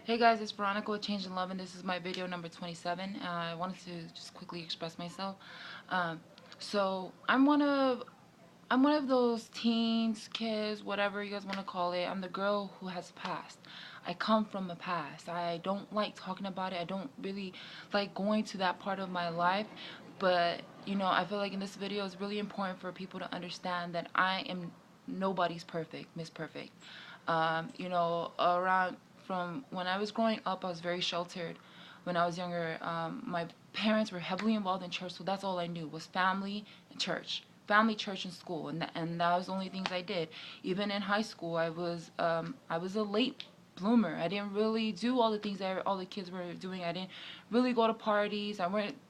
Hey guys, it's Veronica with Change in Love, and this is my video number 27. I wanted to just quickly express myself. Um, so I'm one of those teens, kids, whatever you guys want to call it. I'm the girl who has a past. I come from a past. I don't like talking about it. I don't really like going to that part of my life. But I feel like in this video it's really important for people to understand that I am nobody's perfect, Miss Perfect. Around from when I was growing up, I was very sheltered. When I was younger, my parents were heavily involved in church, so that's all I knew was family and church. Family, church, and school, and that was the only things I did. Even in high school, I was a late bloomer. I didn't really do all the things that all the kids were doing. I didn't really go to parties.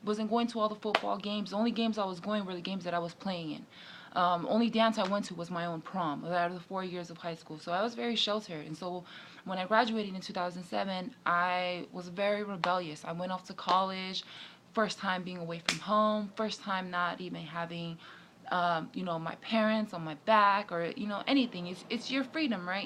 Wasn't going to all the football games. The only games I was going were the games that I was playing in. Only dance I went to was my own prom out of the 4 years of high school. So I was very sheltered. And so when I graduated in 2007, I was very rebellious. I went off to college, first time being away from home, first time not even having my parents on my back or anything. It's your freedom, right?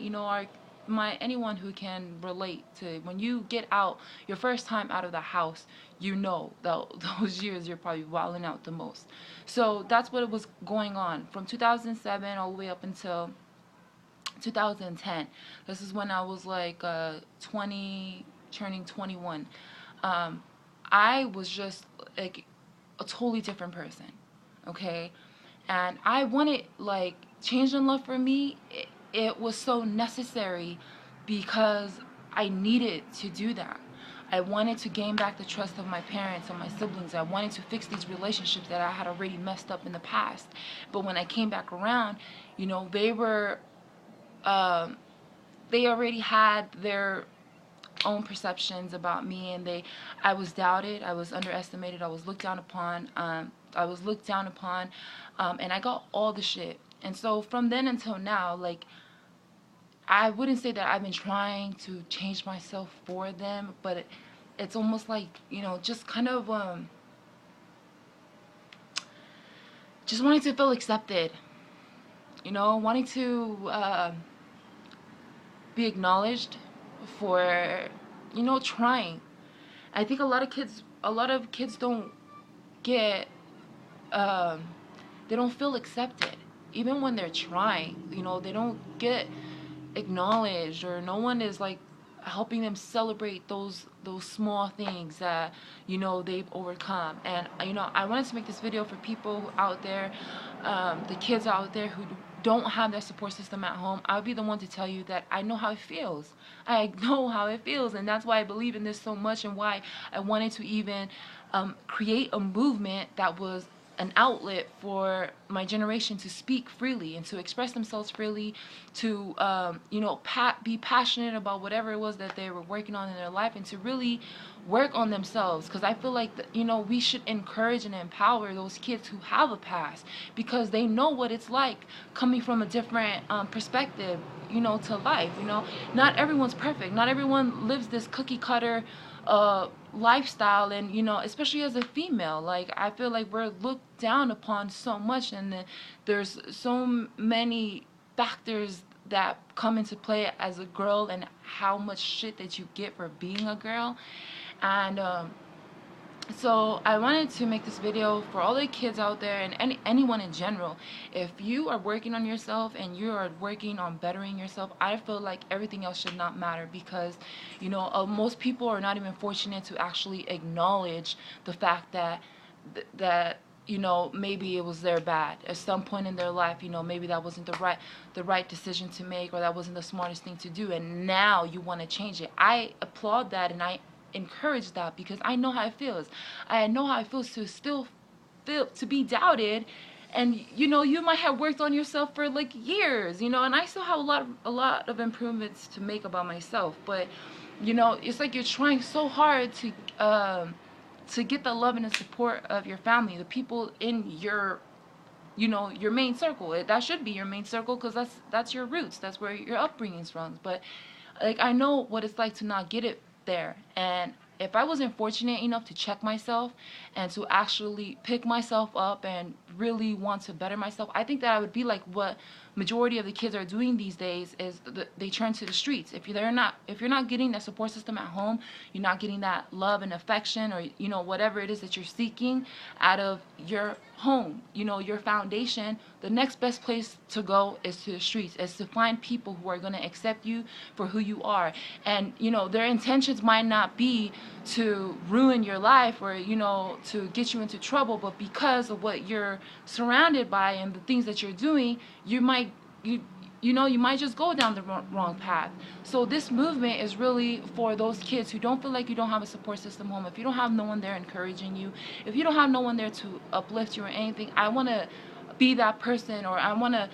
Anyone who can relate to when you get out your first time out of the house, those years you're probably wilding out the most. So that's what was going on from 2007 all the way up until 2010. This is when I was like 20, turning 21. I was just like a totally different person, okay? And I wanted, like, change in love for me. It was so necessary because I needed to do that. I wanted to gain back the trust of my parents and my siblings. I wanted to fix these relationships that I had already messed up in the past. But when I came back around, um, they already had their own perceptions about me, and I was doubted, I was underestimated, I was looked down upon, and I got all the shit. And so from then until now, like, I wouldn't say that I've been trying to change myself for them, but it's almost like, just kind of just wanting to feel accepted, wanting to be acknowledged for trying. I think a lot of kids don't get they don't feel accepted even when they're trying. They don't get acknowledged, or no one is like helping them celebrate those small things that they've overcome. And I wanted to make this video for people out there, the kids out there who don't have that support system at home. I'll be the one to tell you that I know how it feels. I know how it feels, and that's why I believe in this so much, and why I wanted to even create a movement that was an outlet for my generation to speak freely and to express themselves freely, to be passionate about whatever it was that they were working on in their life, and to really work on themselves. Because I feel like we should encourage and empower those kids who have a past, because they know what it's like coming from a different perspective to life. Not everyone's perfect. Not everyone lives this cookie cutter lifestyle. And especially as a female, like, I feel like we're looked down upon so much, and there's so many factors that come into play as a girl, and how much shit that you get for being a girl. And so I wanted to make this video for all the kids out there, and anyone in general. If you are working on yourself and you are working on bettering yourself, I feel like everything else should not matter, because most people are not even fortunate to actually acknowledge the fact that maybe it was their bad at some point in their life. Maybe that wasn't the right decision to make, or that wasn't the smartest thing to do, and now you want to change it. I applaud that, and I encourage that, because I know how it feels. I know how it feels to still feel to be doubted, and you might have worked on yourself for like years, and I still have a lot of improvements to make about myself. But it's like you're trying so hard to get the love and the support of your family, the people in your your main circle. That should be your main circle, because that's your roots, that's where your upbringing's from. But like, I know what it's like to not get it there. And if I wasn't fortunate enough to check myself and to actually pick myself up and really want to better myself, I think that I would be like what majority of the kids are doing these days is they turn to the streets. If you're not getting that support system at home, you're not getting that love and affection, or whatever it is that you're seeking out of your home, your foundation, the next best place to go is to the streets, is to find people who are going to accept you for who you are. And their intentions might not be to ruin your life or to get you into trouble, but because of what you're surrounded by and the things that you're doing, you might just go down the wrong path. So this movement is really for those kids who don't feel like you don't have a support system home. If you don't have no one there encouraging you, if you don't have no one there to uplift you or anything, I want to be that person, or I want to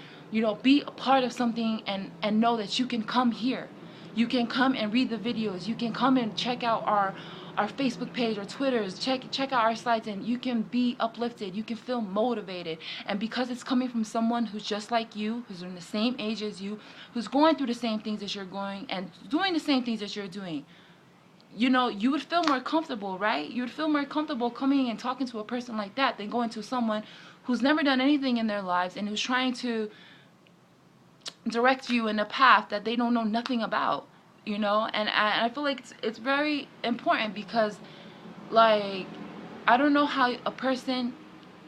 be a part of something, and know that you can come here. You can come and read the videos. You can come and check out our Facebook page or Twitters. Check out our sites, and you can be uplifted. You can feel motivated. And because it's coming from someone who's just like you, who's in the same age as you, who's going through the same things as you're going and doing the same things that you're doing, you would feel more comfortable, right? You would feel more comfortable coming and talking to a person like that than going to someone who's never done anything in their lives and who's trying to direct you in a path that they don't know nothing about, and I feel like it's very important, because like, I don't know how a person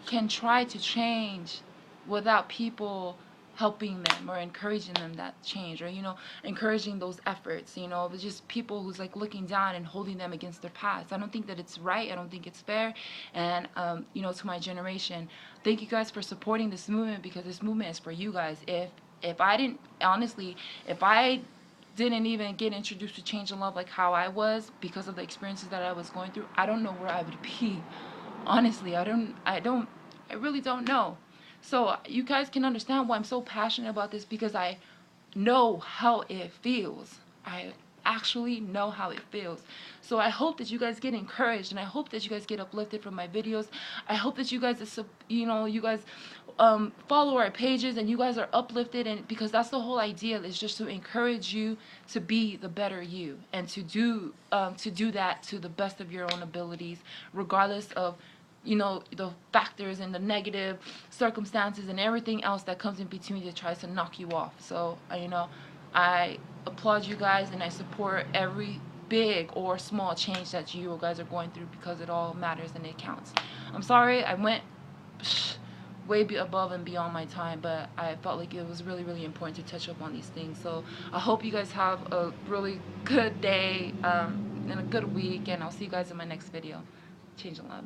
can try to change without people helping them or encouraging them that change, or encouraging those efforts. It's just people who's like looking down and holding them against their past. I don't think that it's right. I don't think it's fair. And to my generation, thank you guys for supporting this movement, because this movement is for you guys. If I didn't, honestly, if I didn't even get introduced to change and love like how I was, because of the experiences that I was going through, I don't know where I would be. Honestly, I really don't know. So you guys can understand why I'm so passionate about this, because I know how it feels. I actually know how it feels. So I hope that you guys get encouraged, and I hope that you guys get uplifted from my videos. I hope that you guys follow our pages and you guys are uplifted, and because that's the whole idea, is just to encourage you to be the better you, and to do that to the best of your own abilities, regardless of the factors and the negative circumstances and everything else that comes in between that tries to knock you off. So I applaud you guys, and I support every big or small change that you guys are going through, because it all matters and it counts. I'm sorry I went way above and beyond my time, but I felt like it was really, really important to touch up on these things. So I hope you guys have a really good day and a good week, and I'll see you guys in my next video. Change and love.